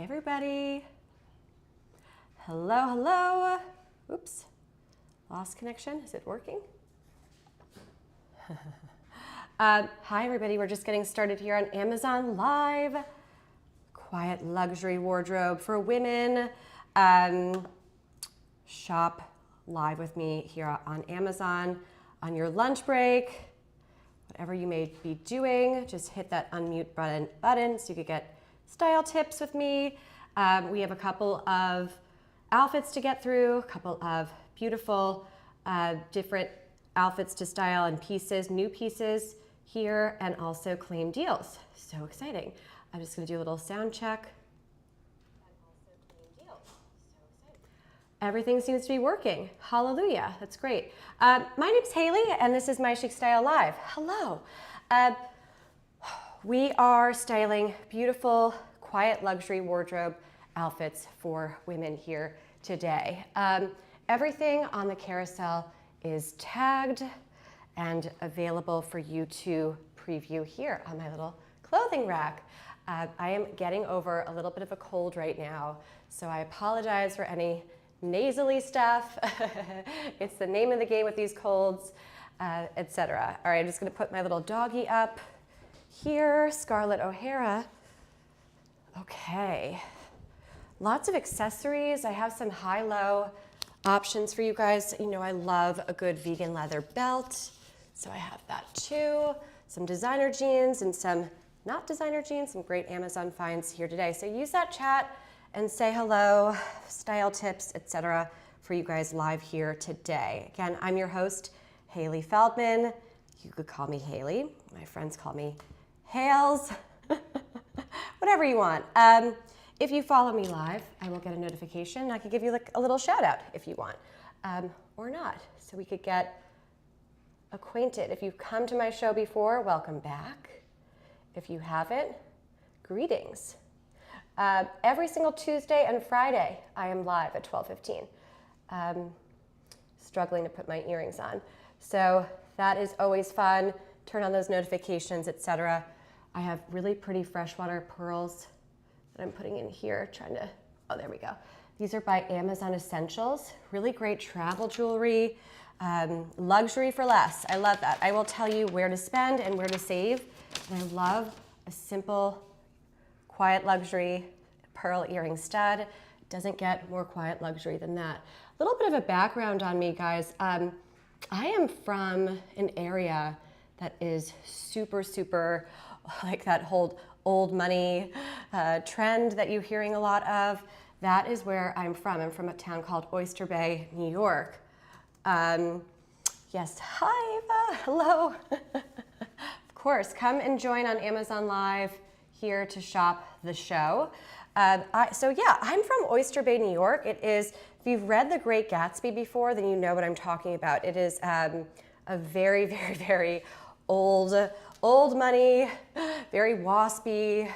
Everybody. Hello, hello. Oops, lost connection. Is it working? Hi, everybody. We're just getting started here on Amazon Live. Quiet luxury wardrobe for women. Shop live with me here on Amazon on your lunch break. Whatever you may be doing, just hit that unmute button so you could get style tips with me. We have a couple of outfits to get through, a couple of beautiful different outfits to style and pieces, new pieces here, and also claim deals. So exciting. I'm just gonna do a little sound check. Everything seems to be working. Hallelujah, that's great. My name's Hailey, and this is My Chic Style Live. Hello. We are styling beautiful, quiet luxury wardrobe outfits for women here today. Everything on the carousel is tagged and available for you to preview here on my little clothing rack. I am getting over a little bit of a cold right now, so I apologize for any nasally stuff. It's the name of the game with these colds, etc. All right, I'm just gonna put my little doggy up here, Scarlett O'Hara. Okay, lots of accessories. I have some high-low options for you guys. You know I love a good vegan leather belt, so I have that too. Some designer jeans and some not designer jeans, some great Amazon finds here today. So use that chat and say hello, style tips, etc. for you guys live here today. Again, I'm your host, Hailey Feldman. You could call me Hailey. My friends call me Hales. Whatever you want. If you follow me live, I will get a notification. I could give you like a little shout out if you want, or not, so we could get acquainted. If you've come to my show before, welcome back. If you haven't, greetings. Every single Tuesday and Friday, I am live at 12:15. Struggling to put my earrings on. So that is always fun. Turn on those notifications, etc. I have really pretty freshwater pearls that I'm putting in here, oh, there we go. These are by Amazon Essentials. Really great travel jewelry, luxury for less. I love that. I will tell you where to spend and where to save. And I love a simple, quiet luxury pearl earring stud. Doesn't get more quiet luxury than that. A little bit of a background on me, guys. I am from an area that is super, super like that whole old money trend that you're hearing a lot of. That is where I'm from. I'm from a town called Oyster Bay, New York. Yes, hi Eva, hello. Of course, come and join on Amazon Live here to shop the show. So yeah, I'm from Oyster Bay, New York. It is, if you've read The Great Gatsby before, then you know what I'm talking about. It is a very, very, very old money, very waspy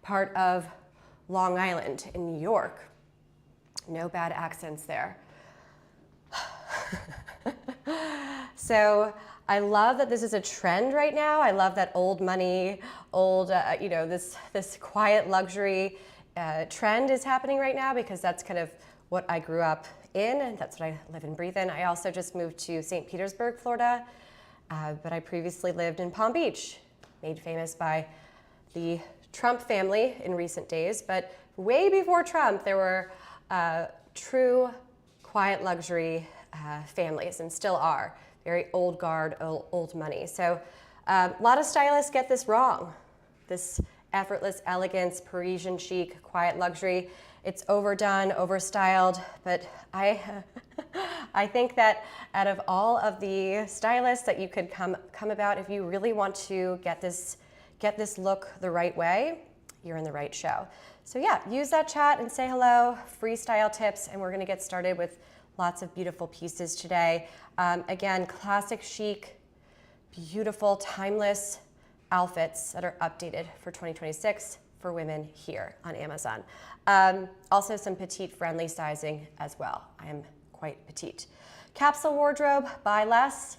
part of Long Island in New York. No bad accents there. So I love that this is a trend right now. I love that old money, you know, this quiet luxury trend is happening right now because that's kind of what I grew up in and that's what I live and breathe in. I also just moved to St. Petersburg, Florida, but I previously lived in Palm Beach, made famous by the Trump family in recent days. But way before Trump, there were true quiet luxury families and still are. Very old guard, old money. So a lot of stylists get this wrong. This effortless elegance, Parisian chic, quiet luxury. It's overdone, overstyled, but I think that out of all of the stylists that you could come about, if you really want to get this look the right way, you're in the right show. So yeah, use that chat and say hello, free style tips, and we're gonna get started with lots of beautiful pieces today. Again, classic chic, beautiful, timeless outfits that are updated for 2026 for women here on Amazon. Also some petite friendly sizing as well. I am quite petite. Capsule wardrobe, buy less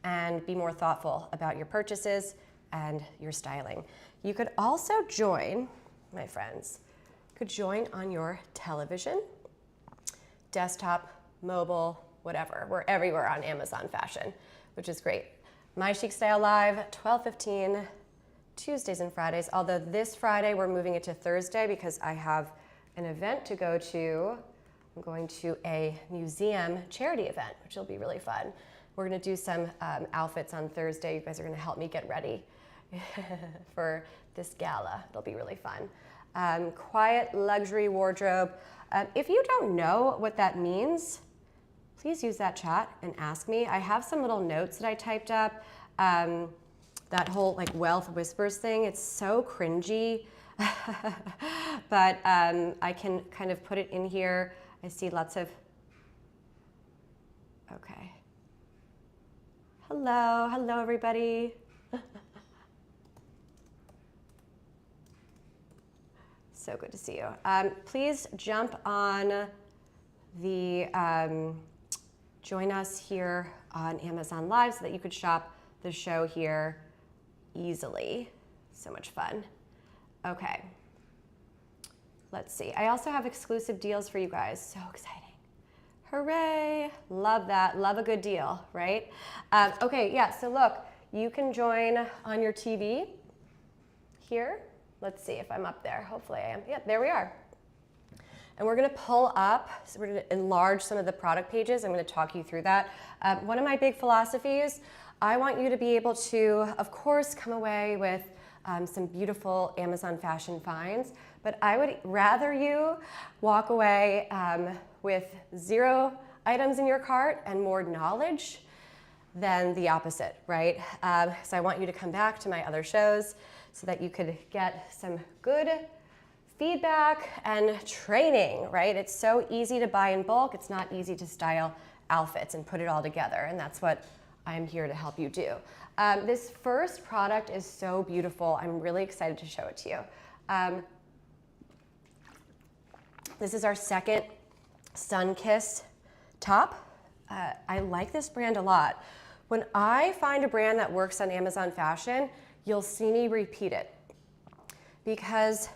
and be more thoughtful about your purchases and your styling. You could also join, my friends, could join on your television, desktop, mobile, whatever. We're everywhere on Amazon Fashion, which is great. My Chic Style Live, 12:15, Tuesdays and Fridays. Although this Friday we're moving it to Thursday because I have an event to go to. I'm going to a museum charity event, which will be really fun. We're gonna do some outfits on Thursday. You guys are gonna help me get ready for this gala. It'll be really fun. Quiet luxury wardrobe. If you don't know what that means, please use that chat and ask me. I have some little notes that I typed up. That whole like wealth whispers thing, it's so cringy, but I can kind of put it in here. I see lots of, okay. Hello, hello everybody. So good to see you. Please jump on the, join us here on Amazon Live so that you could shop the show here easily. So much fun. Okay. Let's see. I also have exclusive deals for you guys. So exciting. Hooray. Love that. Love a good deal, right? Okay, yeah, so look, you can join on your TV here. Let's see if I'm up there. Hopefully I am. Yep, there we are. And we're gonna pull up, so we're gonna enlarge some of the product pages. I'm gonna talk you through that. One of my big philosophies, I want you to be able to, of course, come away with some beautiful Amazon fashion finds, but I would rather you walk away with 0 items in your cart and more knowledge than the opposite, right? So I want you to come back to my other shows so that you could get some good feedback and training, right? It's so easy to buy in bulk. It's not easy to style outfits and put it all together, and that's what I'm here to help you do. This first product is so beautiful. I'm really excited to show it to you. This is our second Sun-Kissed top. I like this brand a lot. When I find a brand that works on Amazon Fashion, you'll see me repeat it. Because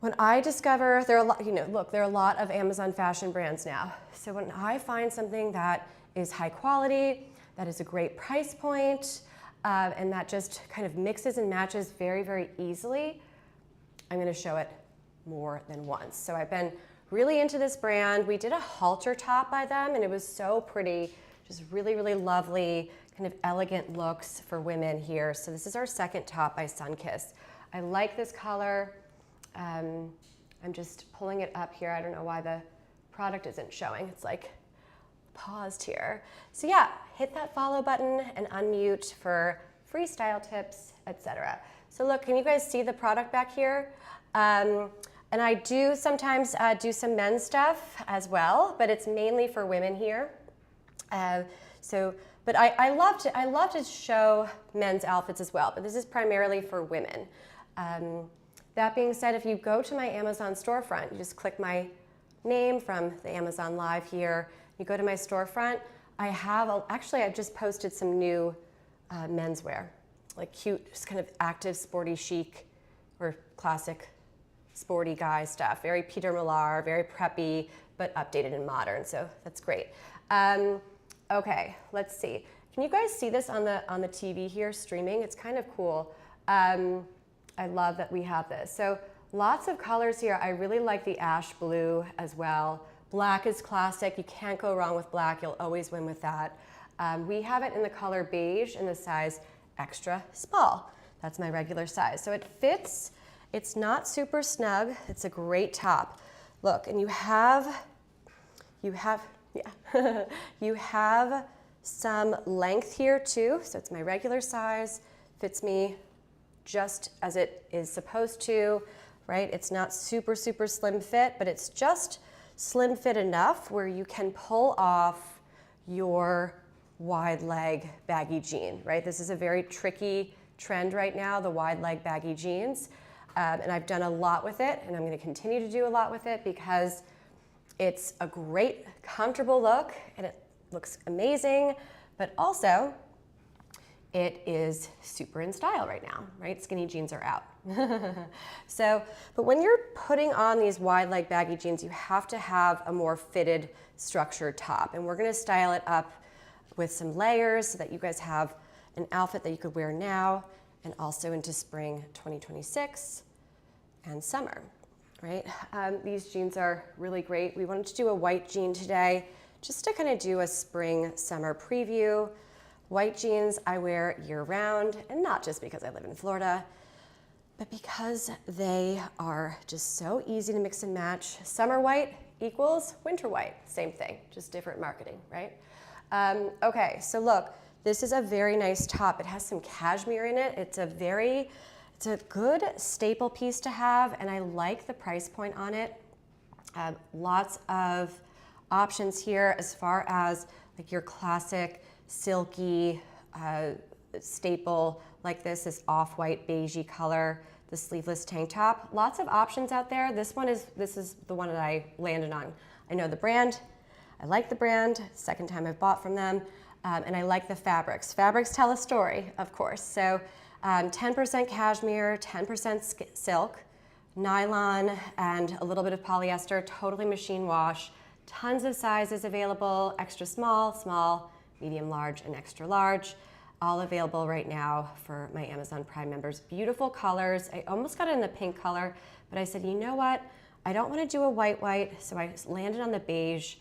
when I discover, there are a lot, look, there are a lot of Amazon Fashion brands now. So when I find something that is high quality, that is a great price point, and that just kind of mixes and matches very, very easily, I'm gonna show it more than once. So I've been really into this brand. We did a halter top by them and it was so pretty, just really, really lovely, kind of elegant looks for women here. So this is our second top by Sun-Kissed. I like this color. I'm just pulling it up here. I don't know why the product isn't showing. It's like paused here. So yeah, hit that follow button and unmute for freestyle tips, etc. So look, can you guys see the product back here? And I do sometimes do some men's stuff as well, but it's mainly for women here. But I love to show men's outfits as well, but this is primarily for women. That being said, if you go to my Amazon storefront, you just click my name from the Amazon Live here, you go to my storefront, I've just posted some new menswear, like cute, just kind of active, sporty, chic, or classic sporty guy stuff. Very Peter Millar, very preppy, but updated and modern, so that's great. Okay, let's see. Can you guys see this on the TV here streaming? It's kind of cool. I love that we have this. So lots of colors here. I really like the ash blue as well. Black is classic. You can't go wrong with black. You'll always win with that. We have it in the color beige in the size extra small. That's my regular size. So it fits. It's not super snug. It's a great top. Look, and you have some length here too. So it's my regular size. Fits me just as it is supposed to, right? It's not super, super slim fit, but it's just slim fit enough where you can pull off your wide leg baggy jean, right? This is a very tricky trend right now, the wide leg baggy jeans. And I've done a lot with it, and I'm gonna continue to do a lot with it because it's a great, comfortable look, and it looks amazing, but also it is super in style right now, right? Skinny jeans are out. So, but when you're putting on these wide leg baggy jeans, you have to have a more fitted, structured top. And we're gonna style it up with some layers so that you guys have an outfit that you could wear now and also into spring 2026 and summer, right? These jeans are really great. We wanted to do a white jean today just to kind of do a spring summer preview. White jeans I wear year round, and not just because I live in Florida, but because they are just so easy to mix and match. Summer white equals winter white, same thing, just different marketing, right? Okay, so look, this is a very nice top. It has some cashmere in it. It's a good staple piece to have, and I like the price point on it. Lots of options here as far as like your classic silky staple like this off-white beigey color, the sleeveless tank top. Lots of options out there. This is the one that I landed on. I know the brand. I like the brand. Second time I've bought from them. And I like the fabrics. Fabrics tell a story, of course. So 10% cashmere, 10% silk, nylon, and a little bit of polyester, totally machine wash. Tons of sizes available, extra small, small, medium large, and extra large. All available right now for my Amazon Prime members. Beautiful colors. I almost got it in the pink color, but I said, you know what? I don't want to do a white, so I landed on the beige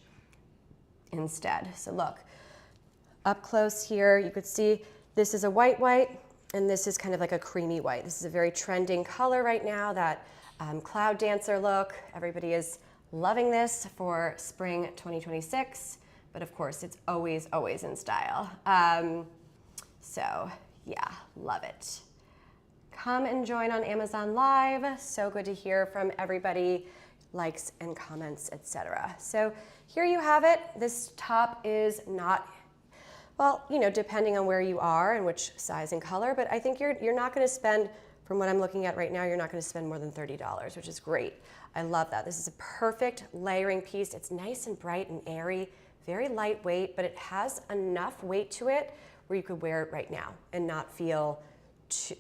instead. So look, up close here, you could see this is a white, and this is kind of like a creamy white. This is a very trending color right now, that cloud dancer look. Everybody is loving this for spring 2026, but of course it's always, always in style. So yeah, love it. Come and join on Amazon Live. So good to hear from everybody, likes and comments, etc. So here you have it. This top is not, well, you know, depending on where you are and which size and color, but I think you're not going to spend, from what I'm looking at right now, you're not going to spend more than $30, which is great. I love that. This is a perfect layering piece. It's nice and bright and airy, very lightweight, but it has enough weight to it where you could wear it right now and not feel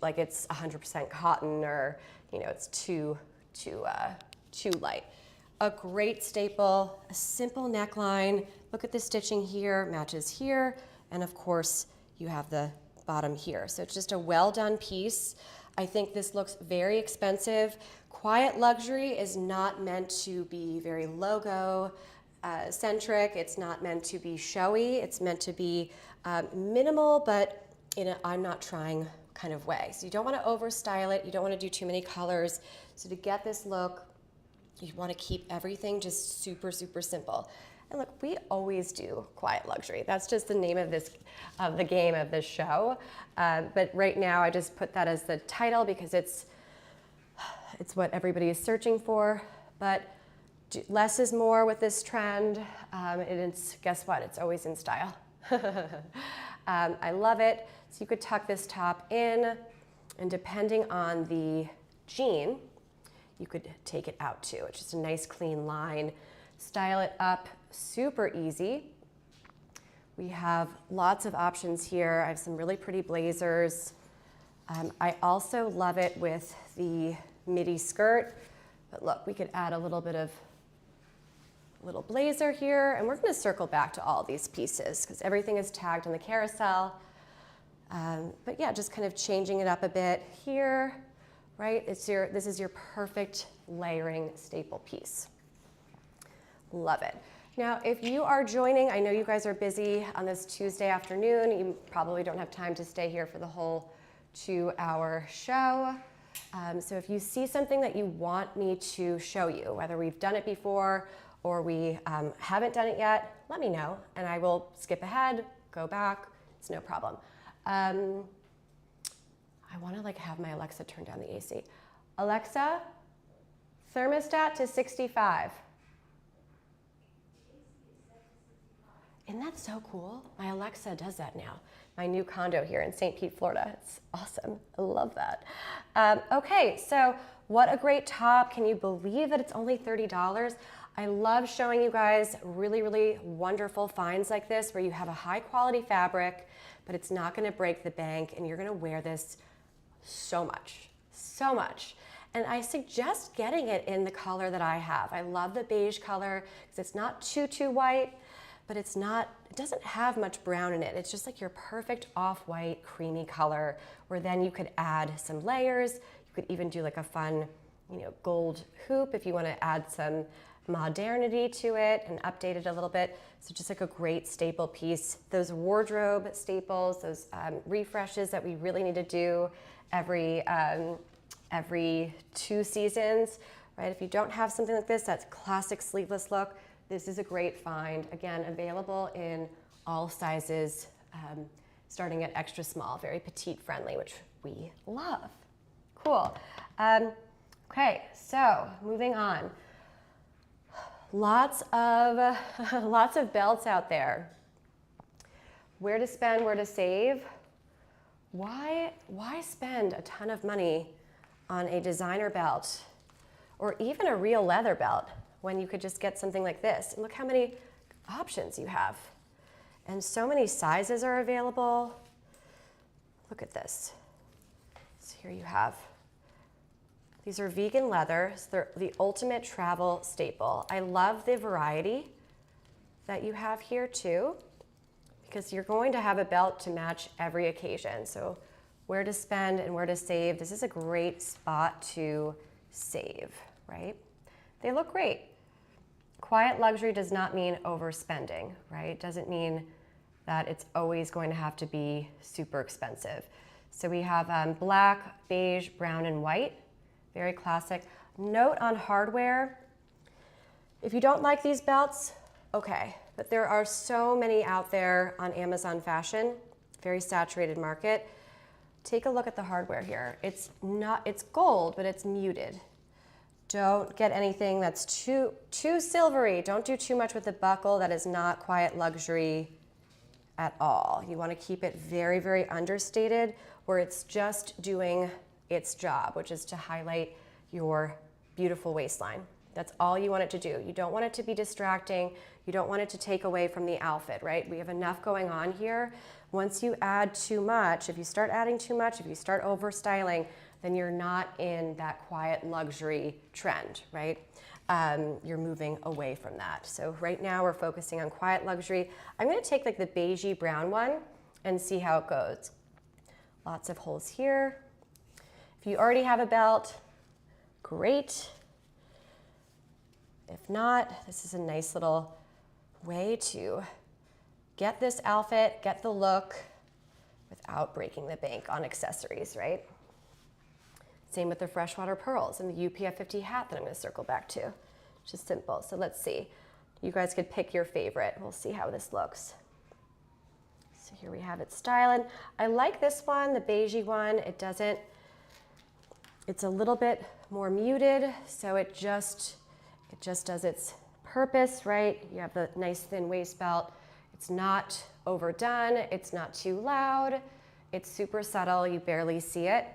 like it's 100% cotton, or you know, it's too light. A great staple, a simple neckline. Look at the stitching here, matches here, and of course you have the bottom here. So it's just a well done piece. I think this looks very expensive. Quiet luxury is not meant to be very logo centric. It's not meant to be showy. It's meant to be minimal, but in a I'm not trying kind of way. So you don't want to overstyle it. You don't want to do too many colors. So to get this look, you want to keep everything just super, super simple. And look, we always do quiet luxury. That's just the name of the game of this show. But right now I just put that as the title because it's what everybody is searching for. But less is more with this trend. And it's, guess what? It's always in style. I love it. So you could tuck this top in, and depending on the jean, you could take it out too. It's just a nice clean line. Style it up, super easy. We have lots of options here. I have some really pretty blazers. I also love it with the midi skirt, but look, we could add a little bit of little blazer here, and we're going to circle back to all these pieces because everything is tagged on the carousel. But yeah, just kind of changing it up a bit here, right? This is your perfect layering staple piece. Love it. Now, if you are joining, I know you guys are busy on this Tuesday afternoon. You probably don't have time to stay here for the whole 2-hour show. So if you see something that you want me to show you, whether we've done it before or we haven't done it yet, let me know and I will skip ahead, go back, it's no problem. I wanna have my Alexa turn down the AC. Alexa, thermostat to 65. Isn't that so cool? My Alexa does that now. My new condo here in St. Pete, Florida. It's awesome. I love that. Okay, so what a great top. Can you believe that it's only $30? I love showing you guys really, really wonderful finds like this where you have a high quality fabric, but it's not gonna break the bank, and you're gonna wear this so much, so much. And I suggest getting it in the color that I have. I love the beige color because it's not too white, but it doesn't have much brown in it. It's just like your perfect off-white creamy color, where then you could add some layers. You could even do like a fun, gold hoop if you want to add some modernity to it and update it a little bit. So just like a great staple piece. Those wardrobe staples, those refreshes that we really need to do every 2 seasons, right? If you don't have something like this, that's classic sleeveless look, this is a great find. Again, available in all sizes, starting at extra small, very petite friendly, which we love. Cool. Okay, so moving on. Lots of belts out there. Where to spend, where to save? Why spend a ton of money on a designer belt or even a real leather belt when you could just get something like this? And look how many options you have. And so many sizes are available. Look at this. So here you have, these are vegan leather. So they're the ultimate travel staple. I love the variety that you have here too, because you're going to have a belt to match every occasion. So where to spend and where to save. This is a great spot to save, right? They look great. Quiet luxury does not mean overspending, right? Doesn't mean that it's always going to have to be super expensive. So we have black, beige, brown, and white. Very classic. Note on hardware, if you don't like these belts, okay, but there are so many out there on Amazon Fashion, very saturated market. Take a look at the hardware here. It's gold, but it's muted. Don't get anything that's too silvery. Don't do too much with the buckle. That is not quiet luxury at all. You want to keep it very, very understated, where it's just doing its job, which is to highlight your beautiful waistline. That's all you want it to do. You don't want it to be distracting. You don't want it to take away from the outfit, right? We have enough going on here. Once you add too much, if you start adding too much, if you start over styling, then you're not in that quiet luxury trend, right? You're moving away from that. So right now we're focusing on quiet luxury. I'm gonna take like the beigey brown one and see how it goes. Lots of holes here. If you already have a belt, great. If not, this is a nice little way to get this outfit, get the look without breaking the bank on accessories, right? Same with the freshwater pearls and the UPF 50 hat that I'm gonna circle back to. Just simple. So let's see. You guys could pick your favorite. We'll see how this looks. So here we have it styling. I like this one, the beigey one. It's a little bit more muted, so it just does its purpose, right? You have the nice thin waist belt. It's not overdone, it's not too loud, it's super subtle, you barely see it,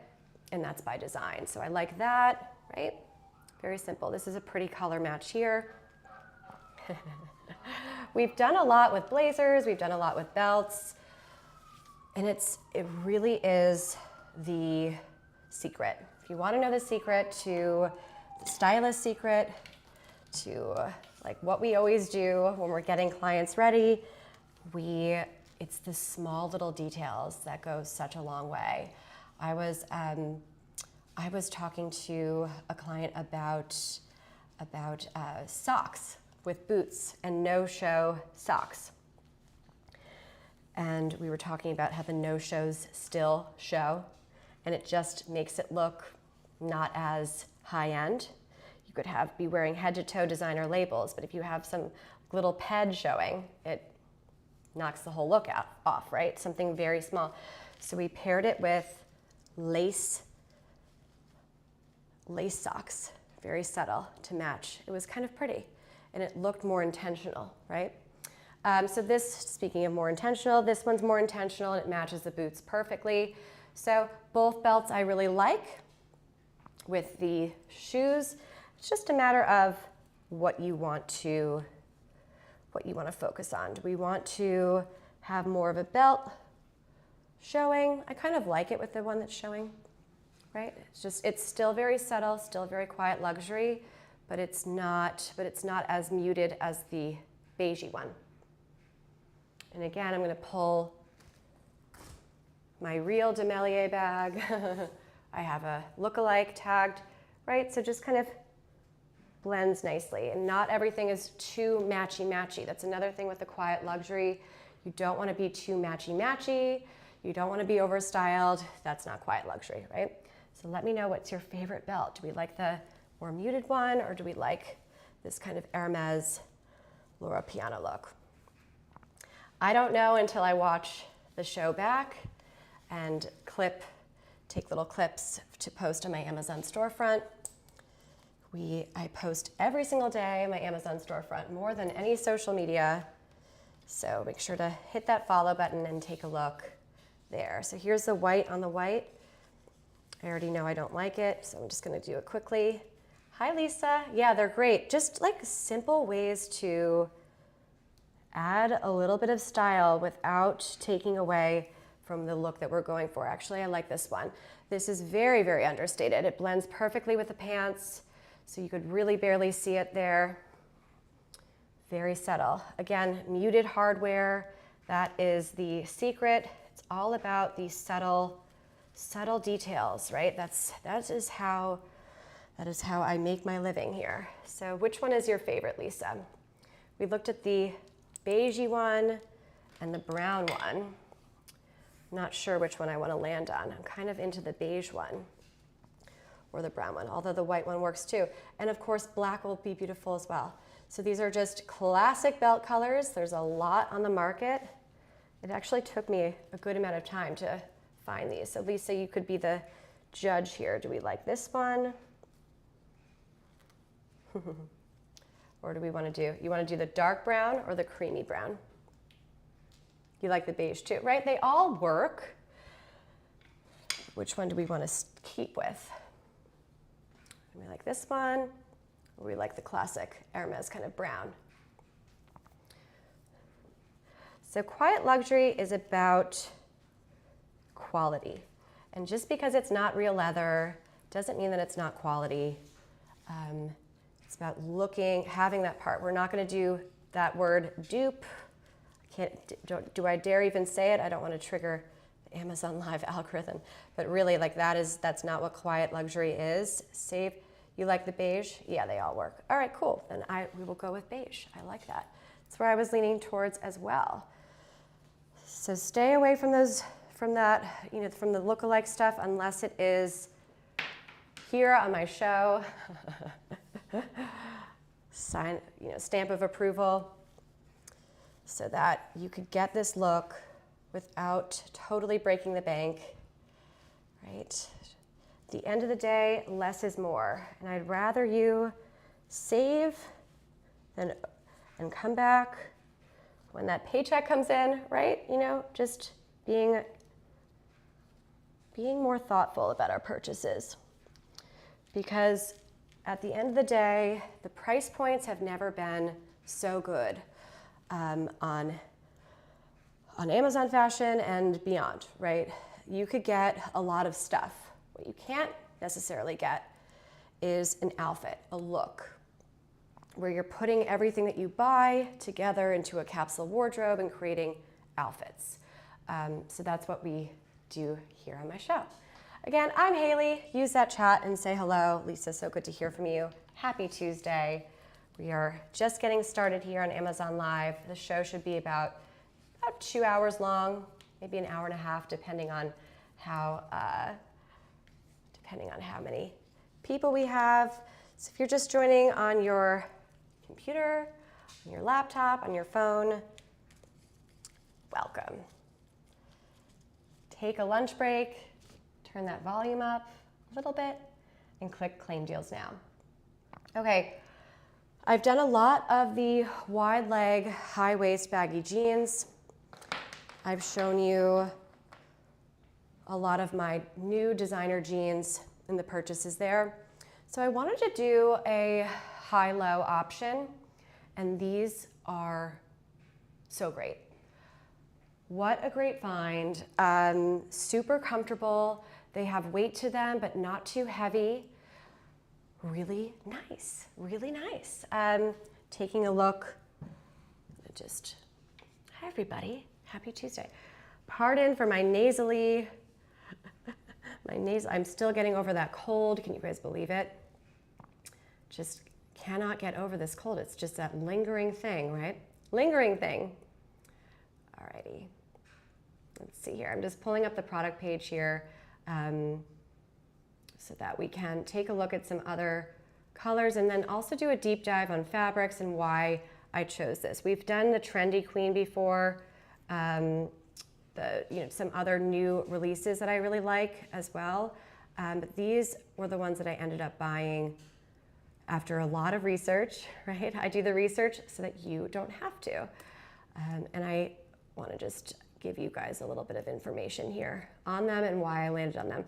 and that's by design. So I like that, right? Very simple. This is a pretty color match here. We've done a lot with blazers, we've done a lot with belts, and it really is the secret. If you want to know the secret to the stylist secret, to like what we always do when we're getting clients ready, it's the small little details that go such a long way. I was talking to a client about socks with boots and no-show socks. And we were talking about how the no-shows still show, and it just makes it look not as high-end. You could be wearing head-to-toe designer labels, but if you have some little ped showing, it knocks the whole look off, right? Something very small. So we paired it with lace socks, very subtle to match. It was kind of pretty, and it looked more intentional, right? So this, speaking of more intentional, this one's more intentional and it matches the boots perfectly. So both belts I really like. With the shoes, it's just a matter of what you want to focus on. Do we want to have more of a belt showing? I kind of like it with the one that's showing, right? It's still very subtle, still very quiet luxury, but it's not as muted as the beigey one. And again, I'm going to pull my real Demelier bag. I have a look-alike tagged, right? So just kind of blends nicely. And not everything is too matchy-matchy. That's another thing with the quiet luxury. You don't want to be too matchy-matchy. You don't want to be overstyled. That's not quiet luxury, right? So let me know what's your favorite belt. Do we like the more muted one, or do we like this kind of Hermes Loro Piana look? I don't know until I watch the show back and take little clips to post on my Amazon storefront. I post every single day on my Amazon storefront, more than any social media. So make sure to hit that follow button and take a look there. So here's the white on the white. I already know I don't like it, so I'm just gonna do it quickly. Hi, Lisa. Yeah, they're great. Just like simple ways to add a little bit of style without taking away from the look that we're going for. Actually, I like this one. This is very, very understated. It blends perfectly with the pants, so you could really barely see it there. Very subtle. Again, muted hardware. That is the secret. It's all about the subtle details, right? That is how I make my living here. So which one is your favorite, Lisa? We looked at the beigey one and the brown one. Not sure which one I want to land on. I'm kind of into the beige one or the brown one, although the white one works too. And of course, black will be beautiful as well. So these are just classic belt colors. There's a lot on the market. It actually took me a good amount of time to find these. So Lisa, you could be the judge here. Do we like this one? Or do we want to you want to do the dark brown or the creamy brown? You like the beige too, right? They all work. Which one do we want to keep with? Do we like this one, or we like the classic Hermes kind of brown? So quiet luxury is about quality. And just because it's not real leather doesn't mean that it's not quality. It's about having that part. We're not going to do that word dupe. Do I dare even say it? I don't want to trigger the Amazon Live algorithm, but really, like that's not what quiet luxury is. You like the beige? Yeah, they all work. All right, cool. Then we will go with beige. I like that. That's where I was leaning towards as well. So stay away from from the look-alike stuff unless it is here on my show. Stamp of approval, so that you could get this look without totally breaking the bank, right? At the end of the day, less is more. And I'd rather you save and come back when that paycheck comes in, right? Just being more thoughtful about our purchases. Because at the end of the day, the price points have never been so good on Amazon Fashion and beyond, right? You could get a lot of stuff. What you can't necessarily get is an outfit, a look, where you're putting everything that you buy together into a capsule wardrobe and creating outfits. So that's what we do here on my show. Again, I'm Hailey. Use that chat and say hello. Lisa, so good to hear from you. Happy Tuesday. We are just getting started here on Amazon Live. The show should be about 2 hours long, maybe an hour and a half, depending on how many people we have. So if you're just joining on your computer, on your laptop, on your phone, welcome. Take a lunch break, turn that volume up a little bit, and click Claim Deals Now. Okay, I've done a lot of the wide leg, high waist baggy jeans. I've shown you a lot of my new designer jeans in the purchases there. So I wanted to do a high-low option, and these are so great. What a great find. Super comfortable. They have weight to them, but not too heavy. Really nice, really nice. Taking a look, just, hi everybody, happy Tuesday. Pardon for my nasally, I'm still getting over that cold. Can you guys believe it? Just cannot get over this cold. It's just that lingering thing, right? Lingering thing. Alrighty, let's see here. I'm just pulling up the product page here so that we can take a look at some other colors and then also do a deep dive on fabrics and why I chose this. We've done the Trendy Queen before, some other new releases that I really like as well. But these were the ones that I ended up buying after a lot of research, right? I do the research so that you don't have to. And I want to just give you guys a little bit of information here on them and why I landed on them.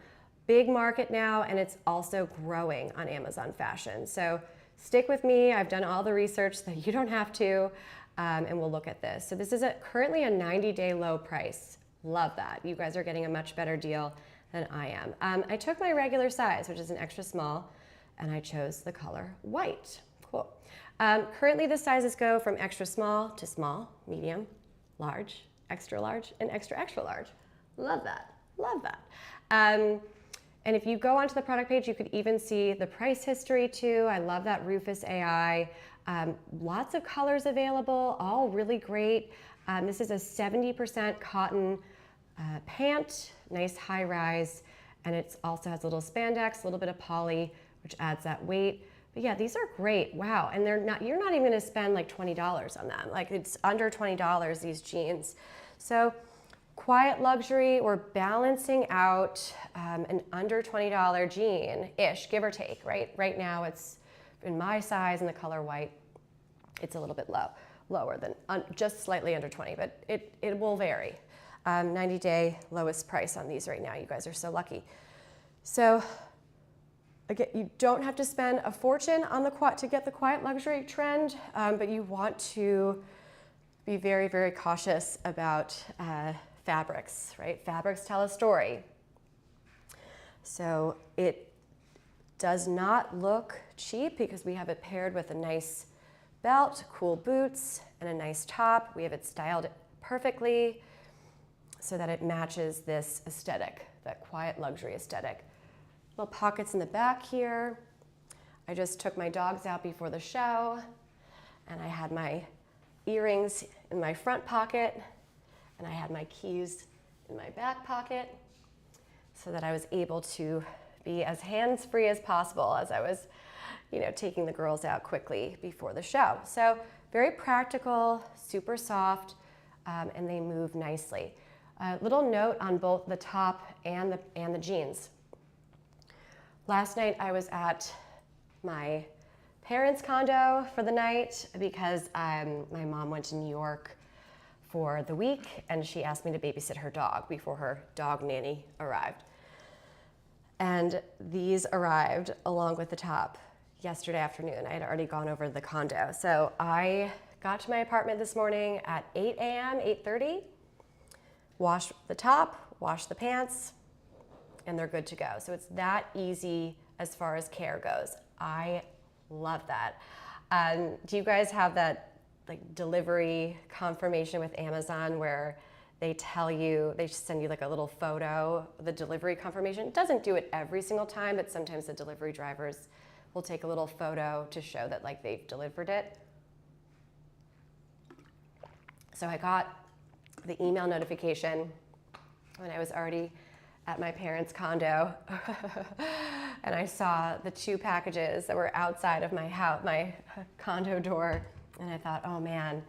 Big market now, and it's also growing on Amazon Fashion. So stick with me. I've done all the research so that you don't have to, and we'll look at this. So this is currently a 90-day low price. Love that. You guys are getting a much better deal than I am. I took my regular size, which is an extra small, and I chose the color white. Cool. Currently the sizes go from extra small to small, medium, large, extra large, and extra, extra large. Love that. Love that. And if you go onto the product page, you could even see the price history too. I love that Rufus AI. Lots of colors available, all really great. This is a 70% cotton pant, nice high rise, and it also has a little spandex, a little bit of poly, which adds that weight. But yeah, these are great. Wow, and you're not even going to spend like $20 on them. Like it's under $20 these jeans. So quiet luxury, we're balancing out an under $20 jean-ish, give or take, right? Right now it's in my size and the color white, it's a little bit lower than just slightly under 20, but it will vary. 90-day lowest price on these right now. You guys are so lucky. So again, you don't have to spend a fortune on to get the quiet luxury trend, but you want to be very, very cautious about fabrics, right? Fabrics tell a story. So it does not look cheap because we have it paired with a nice belt, cool boots, and a nice top. We have it styled perfectly so that it matches this aesthetic, that quiet luxury aesthetic. Little pockets in the back here. I just took my dogs out before the show, and I had my earrings in my front pocket, and I had my keys in my back pocket so that I was able to be as hands-free as possible as I was, taking the girls out quickly before the show. So very practical, super soft, and they move nicely. Little note on both the top and the jeans. Last night I was at my parents' condo for the night because my mom went to New York for the week, and she asked me to babysit her dog before her dog nanny arrived. And these arrived along with the top yesterday afternoon. I had already gone over the condo. So I got to my apartment this morning at 8 a.m., 8:30, washed the top, washed the pants, and they're good to go. So it's that easy as far as care goes. I love that. Do you guys have that delivery confirmation with Amazon where they send you like a little photo, the delivery confirmation? It doesn't do it every single time, but sometimes the delivery drivers will take a little photo to show that they've delivered it. So I got the email notification when I was already at my parents' condo, and I saw the 2 packages that were outside of my house, my condo door, and I thought, oh man,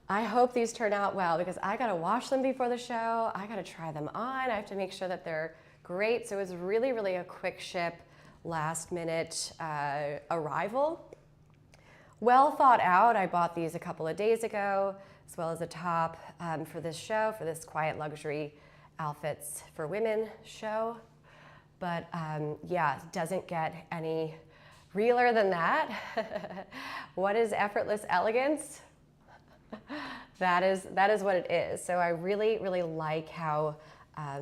I hope these turn out well because I gotta wash them before the show, I gotta try them on, I have to make sure that they're great. So it was really, really a quick ship, last minute arrival. well thought out. I bought these a couple of days ago, as well as a top for this show, for this quiet luxury outfits for women show. But yeah, it doesn't get any realer than that. What is effortless elegance? That is what it is. So I really, really like how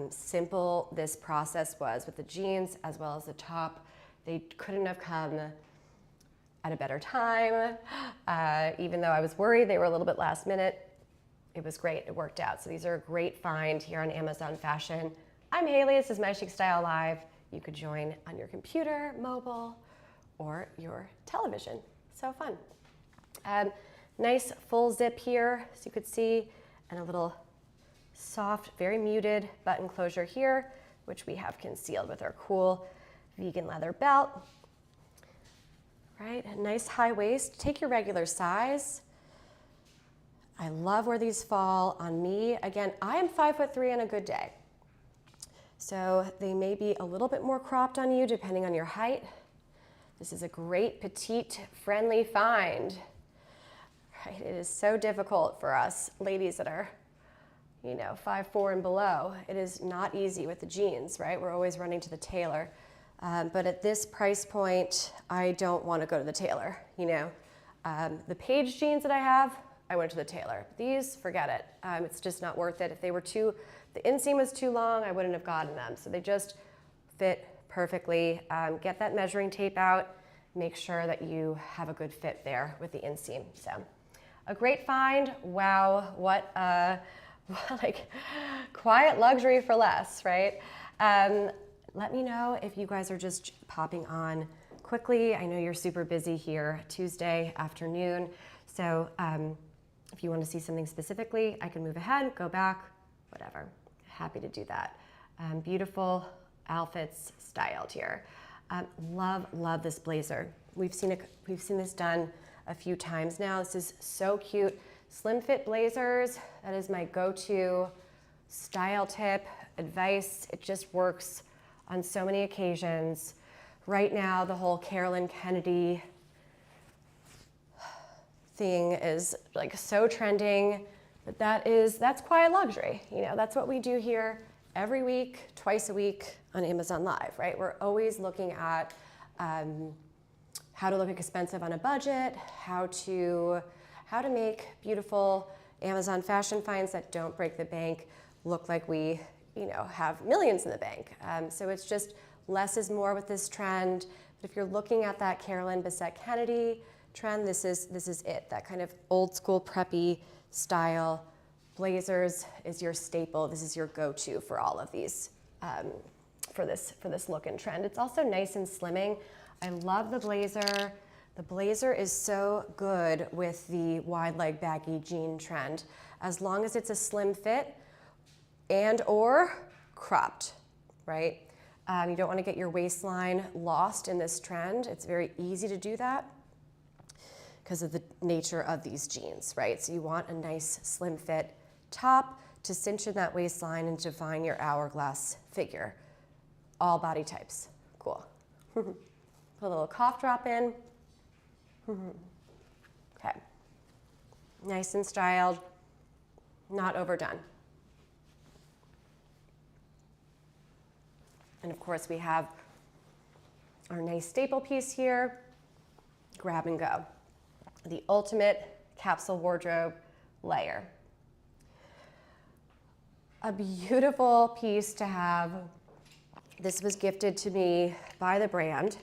simple this process was with the jeans as well as the top. They couldn't have come at a better time. Even though I was worried they were a little bit last minute, it was great, it worked out. So these are a great find here on Amazon Fashion. I'm Hailey, this is My Chic Style Live. You could join on your computer, mobile, or your television. So fun. Nice full zip here, so you could see, and a little soft, very muted button closure here, which we have concealed with our cool vegan leather belt. Right, a nice high waist. Take your regular size. I love where these fall on me. Again, I am 5'3" on a good day. So they may be a little bit more cropped on you depending on your height. This is a great petite friendly find. Right, it is so difficult for us ladies that are, 5'4" and below. It is not easy with the jeans, right? We're always running to the tailor. But at this price point, I don't want to go to the tailor, The Page jeans that I have, I went to the tailor. These, forget it. It's just not worth it. If the inseam was too long, I wouldn't have gotten them. So they just fit perfectly. Get that measuring tape out. Make sure that you have a good fit there with the inseam. So a great find. Wow, what like quiet luxury for less, right? Let me know if you guys are just popping on quickly. I know you're super busy here Tuesday afternoon. So if you want to see something specifically, I can move ahead, go back, whatever. Happy to do that. Beautiful outfits styled here. Love this blazer. We've seen this done a few times now. This is so cute. Slim fit blazers, that is my go-to style tip, advice. It just works on so many occasions. Right now, the whole Carolyn Kennedy thing is like so trending, but that's quiet luxury. That's what we do here every week, twice a week on Amazon Live, right? We're always looking at how to look expensive on a budget, how to make beautiful Amazon fashion finds that don't break the bank look like we have millions in the bank. So it's just less is more with this trend. But if you're looking at that Carolyn Bessette Kennedy trend, this is it. That kind of old school preppy style. Blazers is your staple. This is your go-to for all of these, for this look and trend. It's also nice and slimming. I love the blazer. The blazer is so good with the wide leg baggy jean trend, as long as it's a slim fit and or cropped, right? You don't want to get your waistline lost in this trend. It's very easy to do that because of the nature of these jeans, right? So you want a nice slim fit top to cinch in that waistline and define your hourglass figure. All body types, cool. Put a little cough drop in. Okay, nice and styled, not overdone. And of course we have our nice staple piece here, grab and go. The ultimate capsule wardrobe layer. A beautiful piece to have. This was gifted to me by the brand.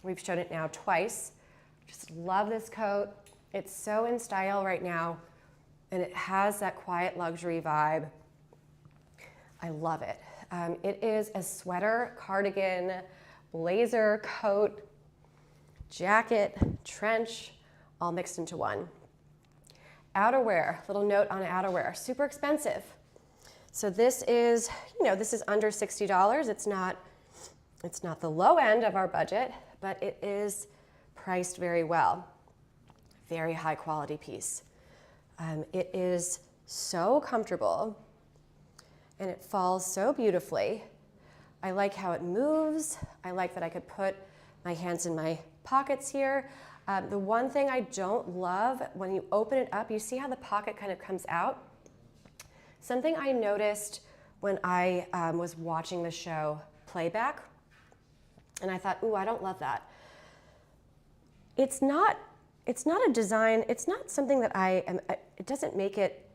We've shown it now twice. Just love this coat. It's so in style right now, and it has that quiet luxury vibe. I love it. It is a sweater, cardigan, blazer, coat, jacket, trench, all mixed into one. Outerwear, little note on outerwear, super expensive. So this is, this is under $60. It's not the low end of our budget, but it is priced very well. Very high quality piece. It is so comfortable and it falls so beautifully. I like how it moves. I like that I could put my hands in my pockets here. The one thing I don't love, when you open it up, you see how the pocket kind of comes out? Something I noticed when I was watching the show Playback, and I thought, ooh, I don't love that. It's not a design, it's not something that it doesn't make it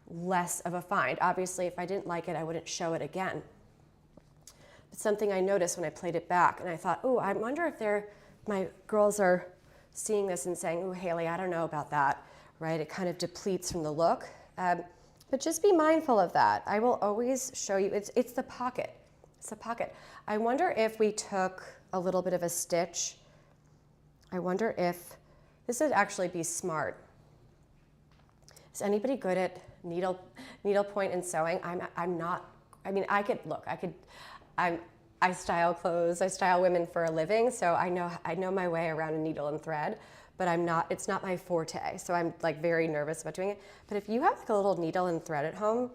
less of a find. Obviously, if I didn't like it, I wouldn't show it again. It's something I noticed when I played it back, and I thought, ooh, I wonder if my girls are seeing this and saying, ooh, Hailey, I don't know about that, right? It kind of depletes from the look. But just be mindful of that. I will always show you, it's the pocket. It's the pocket. I wonder if we took a little bit of a stitch. I wonder if this would actually be smart. Is anybody good at needle point and sewing? I'm not. I mean, I style clothes. I style women for a living, so I know my way around a needle and thread. But it's not my forte, so I'm like very nervous about doing it. But if you have like a little needle and thread at home,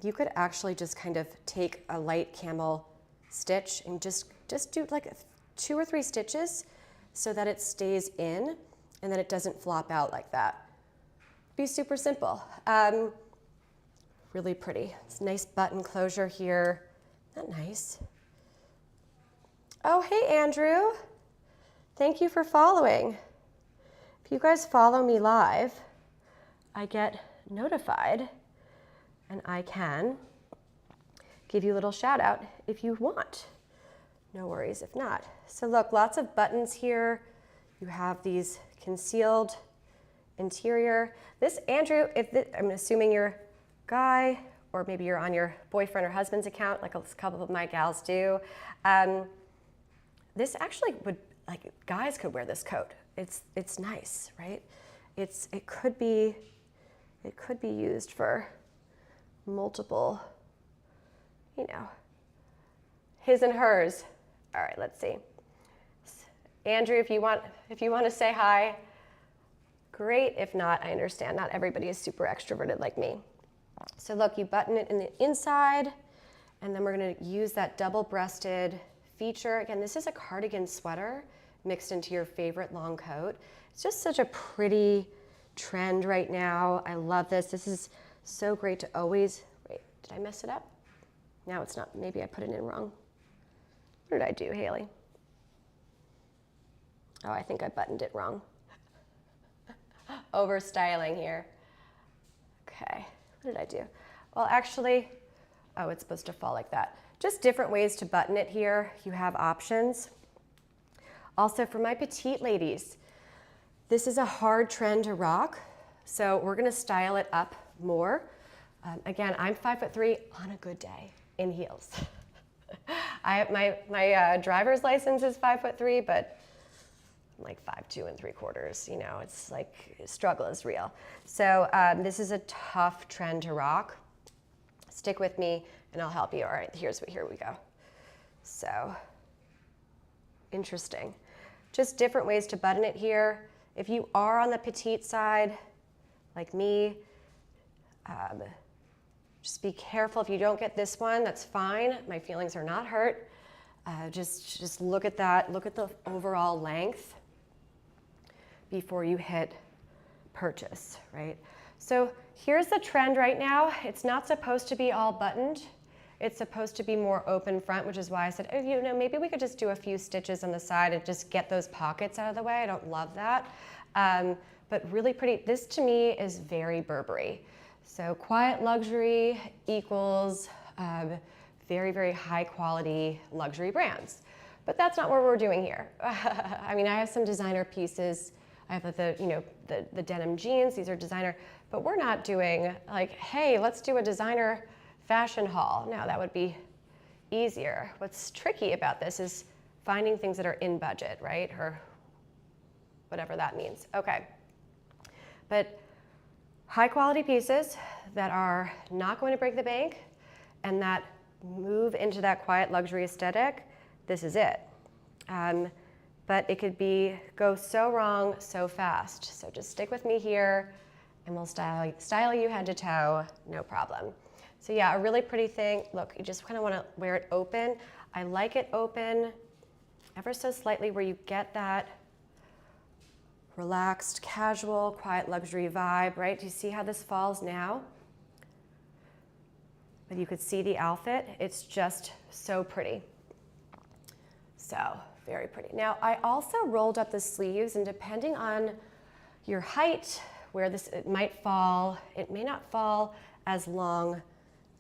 you could actually just kind of take a light camel stitch and just do like 2 or 3 stitches so that it stays in and then it doesn't flop out like that. Be super simple. Really pretty. It's a nice button closure here. Isn't that nice? Oh, hey, Andrew. Thank you for following. If you guys follow me live, I get notified and I can give you a little shout out if you want. No worries if not. So look, lots of buttons here. You have these concealed interior. This, Andrew, I'm assuming you're a guy or maybe you're on your boyfriend or husband's account, like a couple of my gals do. This actually would, like, guys could wear this coat. It's nice, right? It could be used for multiple, his and hers. All right, let's see. Andrew, if you want to say hi, great. If not, I understand. Not everybody is super extroverted like me. So look, you button it in the inside, and then we're going to use that double-breasted feature. Again, this is a cardigan sweater mixed into your favorite long coat. It's just such a pretty trend right now. I love this. This is so great to always, wait, did I mess it up? No, it's not. Maybe I put it in wrong. What did I do, Hailey? Oh, I think I buttoned it wrong. Over styling here. Okay, what did I do? Well, actually, oh, it's supposed to fall like that. Just different ways to button it here. You have options. Also, for my petite ladies, this is a hard trend to rock, so we're gonna style it up more. Again, I'm 5'3" on a good day in heels. My driver's license is 5'3", but I'm like 5'2 3/4. It's like struggle is real. So this is a tough trend to rock. Stick with me, and I'll help you. All right, here we go. So interesting. Just different ways to button it here. If you are on the petite side, like me, just be careful. If you don't get this one, that's fine. My feelings are not hurt. Just look at that. Look at the overall length before you hit purchase, right? So here's the trend right now. It's not supposed to be all buttoned. It's supposed to be more open front, which is why I said, oh, maybe we could just do a few stitches on the side and just get those pockets out of the way. I don't love that. But really pretty. This to me is very Burberry. So quiet luxury equals very, very high quality luxury brands. But that's not what we're doing here. I mean, I have some designer pieces. I have the denim jeans. These are designer. But we're not doing like, hey, let's do a designer fashion haul. No, that would be easier. What's tricky about this is finding things that are in budget, right? Or whatever that means. Okay. But high quality pieces that are not going to break the bank and that move into that quiet luxury aesthetic, this is it. But it could go so wrong so fast. So just stick with me here and we'll style you head to toe, no problem. So yeah, a really pretty thing. Look, you just kind of want to wear it open. I like it open ever so slightly where you get that relaxed, casual, quiet luxury vibe, right? Do you see how this falls now? But you could see the outfit. It's just so pretty. So, very pretty. Now, I also rolled up the sleeves, and depending on your height, where it might fall, it may not fall as long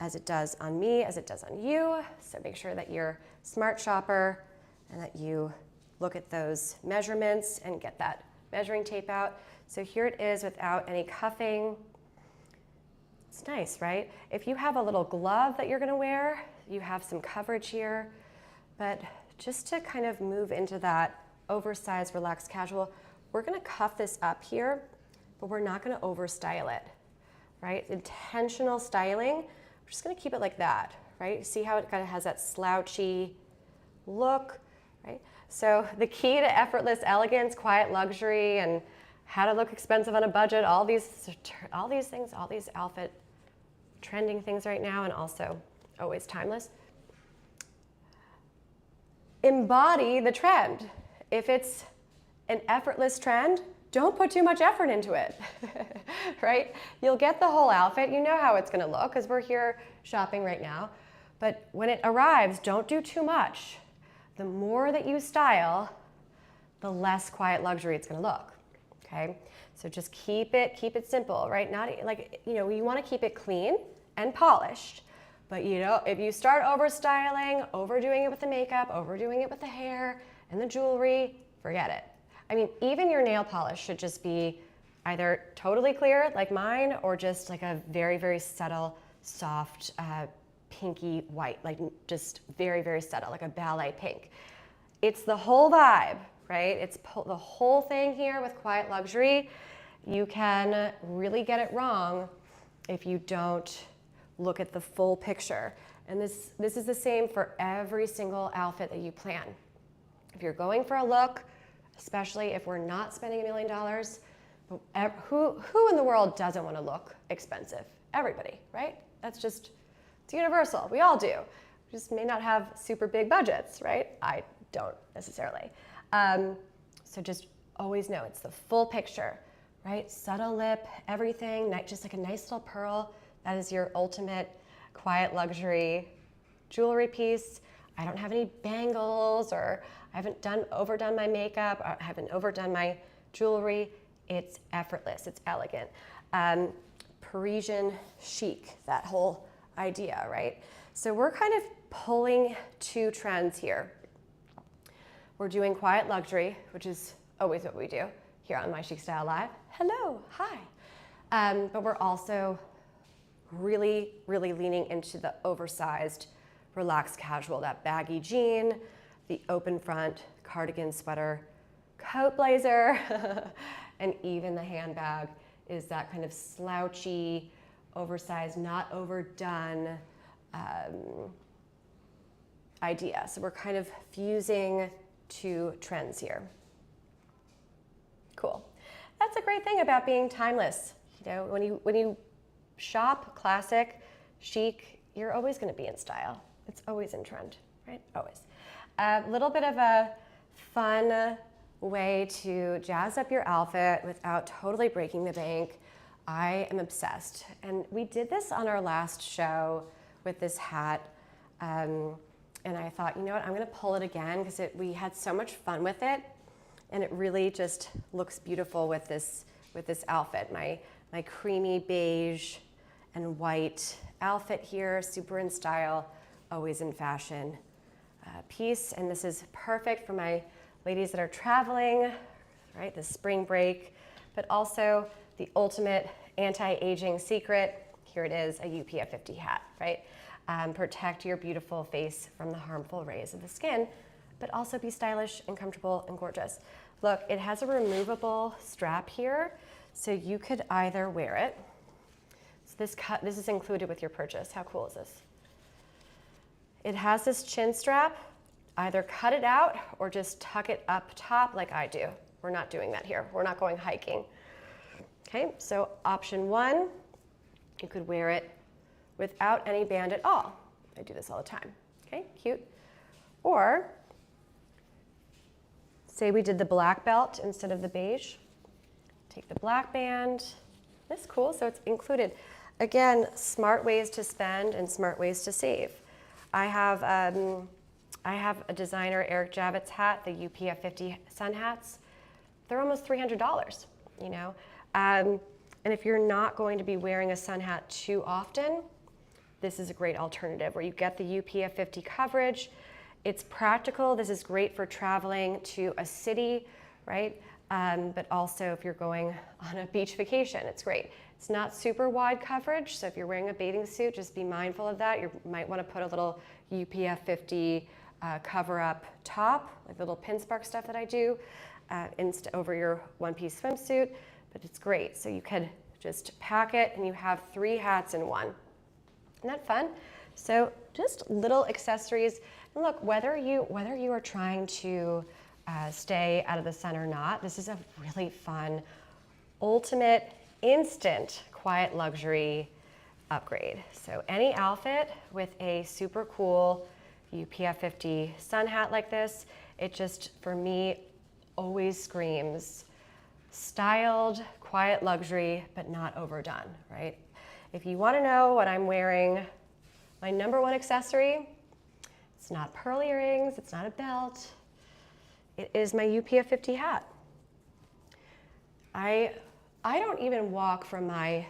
as it does on me, as it does on you. So make sure that you're a smart shopper and that you look at those measurements and get that measuring tape out. So here it is without any cuffing. It's nice, right? If you have a little glove that you're gonna wear, you have some coverage here, but just to kind of move into that oversized, relaxed, casual, we're gonna cuff this up here, but we're not gonna overstyle it, right? Intentional styling, we're just gonna keep it like that, right? See how it kind of has that slouchy look, right? So the key to effortless elegance, quiet luxury, and how to look expensive on a budget, all these things, all these outfit trending things right now, and also always timeless. Embody the trend. If it's an effortless trend, don't put too much effort into it, right? You'll get the whole outfit. You know how it's gonna look because we're here shopping right now. But when it arrives, don't do too much. The more that you style, the less quiet luxury it's gonna look, okay? So just keep it simple, right? Not like, you know, you wanna keep it clean and polished, but you know, if you start overstyling, overdoing it with the makeup, overdoing it with the hair and the jewelry, forget it. I mean, even your nail polish should just be either totally clear like mine or just like a very, very subtle, soft, pinky white, like just very, very subtle, like a ballet pink. It's the whole vibe, right? It's the whole thing here with quiet luxury. You can really get it wrong if you don't look at the full picture. And this is the same for every single outfit that you plan. If you're going for a look, especially if we're not spending $1 million, but who in the world doesn't want to look expensive? Everybody, right? It's universal. We all do. We just may not have super big budgets, right? I don't necessarily. So just always know it's the full picture, right? Subtle lip, everything, just like a nice little pearl. That is your ultimate quiet luxury jewelry piece. I don't have any bangles, or I haven't overdone my makeup, or I haven't overdone my jewelry. It's effortless, it's elegant. Parisian chic, that whole idea, right? So we're kind of pulling two trends here. We're doing quiet luxury, which is always what we do here on My Chic Style Live. Hello, hi. But we're also really, really leaning into the oversized, relaxed casual, that baggy jean, the open front cardigan, sweater, coat blazer, and even the handbag is that kind of slouchy, oversized, not overdone idea. So we're kind of fusing two trends here. Cool. That's a great thing about being timeless. You know, when you shop classic, chic, you're always going to be in style. It's always in trend, right? Always. A little bit of a fun way to jazz up your outfit without totally breaking the bank. I am obsessed. And we did this on our last show with this hat. And I thought, you know what, I'm going to pull it again because we had so much fun with it. And it really just looks beautiful with this outfit. My creamy beige and white outfit here, super in style, always in fashion piece. And this is perfect for my ladies that are traveling, right? The spring break, but also the ultimate anti-aging secret. Here it is, a UPF 50 hat, right? Protect your beautiful face from the harmful rays of the skin, but also be stylish and comfortable and gorgeous. Look, it has a removable strap here, so you could either wear it. So this is included with your purchase. How cool is this? It has this chin strap. Either cut it out or just tuck it up top like I do. We're not doing that here. We're not going hiking. Okay, so option one, you could wear it without any band at all. I do this all the time. Okay, cute. Or say we did the black belt instead of the beige. Take the black band. That's cool, so it's included. Again, smart ways to spend and smart ways to save. I have a designer Eric Javitt's hat, the UPF 50 sun hats. They're almost $300, you know? And if you're not going to be wearing a sun hat too often, this is a great alternative where you get the UPF 50 coverage. It's practical. This is great for traveling to a city, right? But also if you're going on a beach vacation, it's great. It's not super wide coverage, so if you're wearing a bathing suit, just be mindful of that. You might want to put a little UPF 50 cover-up top, like the little pin spark stuff that I do, over your one-piece swimsuit, but it's great. So you could just pack it and you have 3 hats in one. Isn't that fun? So just little accessories. And look, whether you are trying to stay out of the sun or not, this is a really fun, ultimate, instant, quiet luxury upgrade. So any outfit with a super cool UPF 50 sun hat like this, it just, for me, always screams styled, quiet luxury, but not overdone, right? If you want to know what I'm wearing, my #1 accessory, it's not pearl earrings, it's not a belt, it is my UPF 50 hat. I don't even walk from my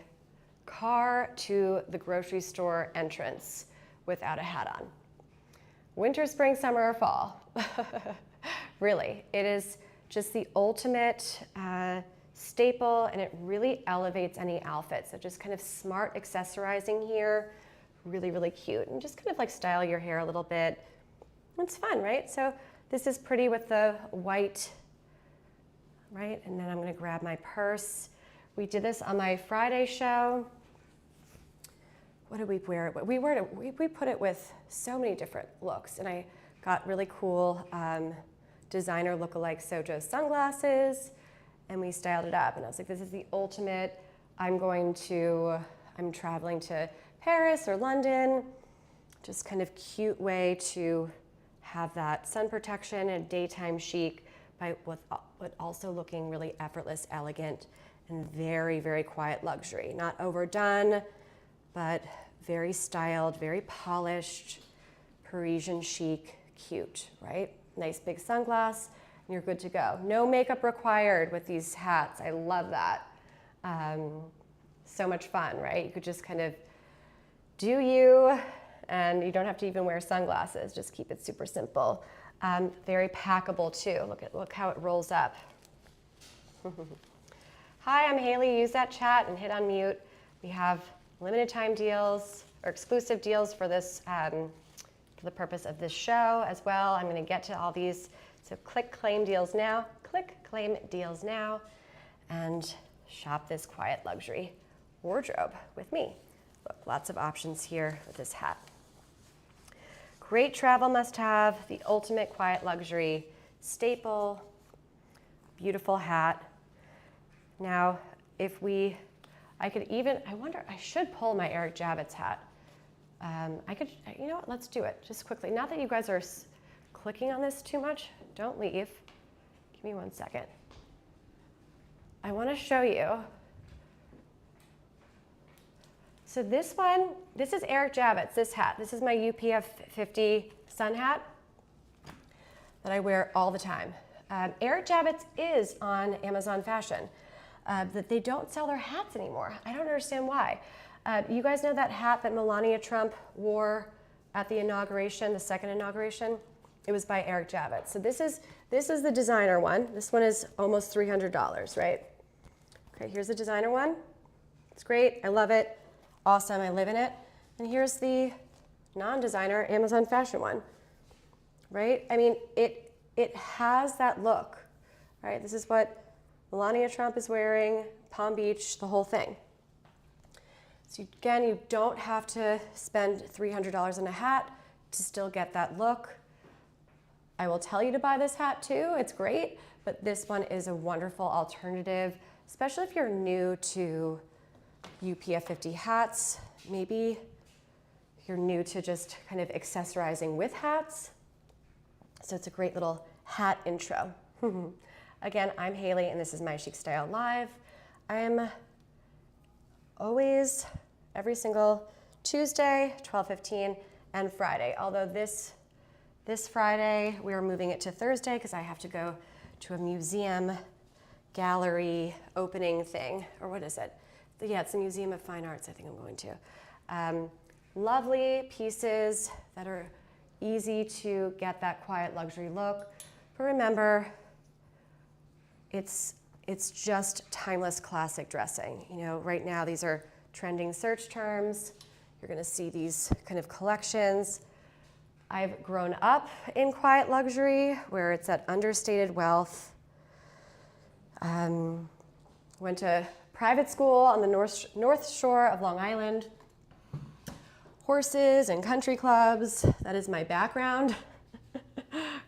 car to the grocery store entrance without a hat on. Winter, spring, summer, or fall. Really, it is just the ultimate staple, and it really elevates any outfit. So just kind of smart accessorizing here, really, really cute. And just kind of like style your hair a little bit. It's fun, right? So this is pretty with the white, right? And then I'm gonna grab my purse. We did this on my Friday show. What did we wear it with? We put it with so many different looks, and I got really cool designer lookalike Sojo sunglasses, and we styled it up. And I was like, this is the ultimate. I'm traveling to Paris or London. Just kind of cute way to have that sun protection and daytime chic, but also looking really effortless, elegant, and very, very quiet luxury. Not overdone, but very styled, very polished, Parisian chic, cute, right? Nice big sunglass, and you're good to go. No makeup required with these hats. I love that. So much fun, right? You could just kind of do you, and you don't have to even wear sunglasses. Just keep it super simple. Very packable too. Look how it rolls up. Hi, I'm Hailey. Use that chat and hit unmute. We have limited time deals or exclusive deals for this, for the purpose of this show as well. I'm going to get to all these. So click claim deals now. Click claim deals now, and shop this quiet luxury wardrobe with me. Look, lots of options here with this hat. Great travel must-have, the ultimate quiet luxury staple, beautiful hat. Now, I should pull my Eric Javitt's hat. You know what, let's do it just quickly. Not that you guys are clicking on this too much, don't leave. Give me 1 second. I want to show you. So this is Eric Javitt's, this hat. This is my UPF 50 sun hat that I wear all the time. Eric Javitt's is on Amazon Fashion. That they don't sell their hats anymore. I don't understand why. You guys know that hat that Melania Trump wore at the inauguration, the second inauguration? It was by Eric Javitt. So this is the designer one. This one is almost $300, right? Okay, here's the designer one. It's great, I love it. Awesome, I live in it. And here's the non-designer Amazon Fashion one, right? I mean, it has that look, right? This is what Melania Trump is wearing, Palm Beach, the whole thing. So again, you don't have to spend $300 on a hat to still get that look. I will tell you to buy this hat too, it's great, but this one is a wonderful alternative, especially if you're new to UPF 50 hats. Maybe you're new to just kind of accessorizing with hats. So it's a great little hat intro. Again, I'm Hailey, and this is My Chic Style Live. I'm always every single Tuesday, 12:15, and Friday. Although this Friday we are moving it to Thursday because I have to go to a museum gallery opening thing, or what is it? Yeah, it's the Museum of Fine Arts. I think I'm going to. Lovely pieces that are easy to get that quiet luxury look. But remember, it's just timeless classic dressing. You know, right now these are trending search terms. You're going to see these kind of collections. I've grown up in quiet luxury where it's that understated wealth. Went to private school on the North Shore of Long Island. Horses and country clubs, that is my background,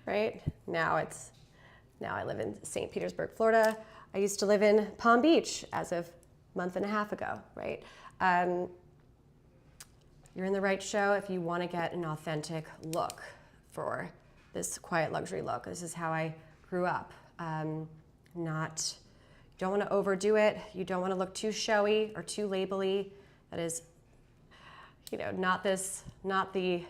right? Now I live in St. Petersburg, Florida. I used to live in Palm Beach as of a month and a half ago, right? You're in the right show if you want to get an authentic look for this quiet luxury look. This is how I grew up. Don't want to overdo it. You don't want to look too showy or too labely. That is, you know, not the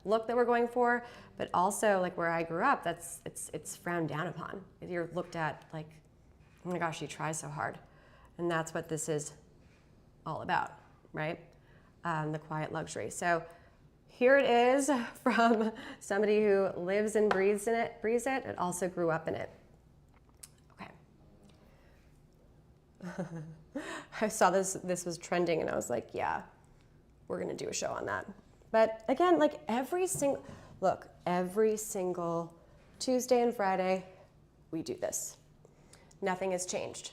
look that we're going for, but also like where I grew up, it's frowned down upon. You're looked at like, oh my gosh, you try so hard. And that's what this is all about, right? The quiet luxury. So here it is from somebody who lives and breathes it, and also grew up in it. Okay. I saw this was trending and I was like, yeah, we're gonna do a show on that. But again, like every single Tuesday and Friday, we do this. Nothing has changed.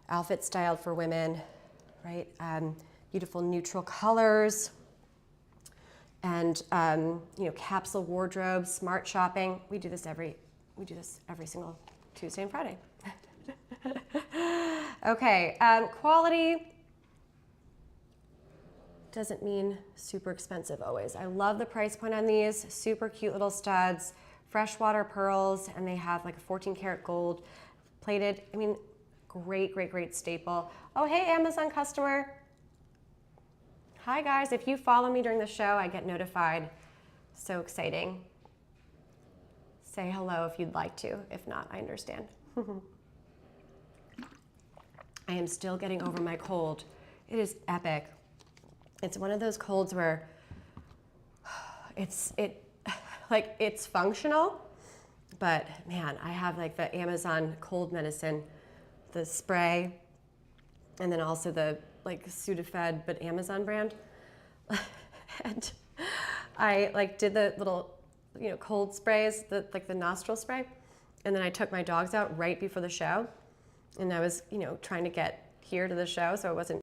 Outfit styled for women, right? Beautiful neutral colors and capsule wardrobes, smart shopping. We do this every single Tuesday and Friday. Okay, quality doesn't mean super expensive always. I love the price point on these. Super cute little studs, freshwater pearls, and they have like a 14 karat gold plated. I mean, great staple. Oh, hey, Amazon customer. Hi guys, if you follow me during the show, I get notified. So exciting. Say hello if you'd like to. If not, I understand. I am still getting over my cold. It is epic. It's one of those colds where it's functional, but man, I have like the Amazon cold medicine, the spray, and then also the like Sudafed, but Amazon brand. And I like did the little, cold sprays, the nostril spray, and then I took my dogs out right before the show, and I was, trying to get here to the show, so it wasn't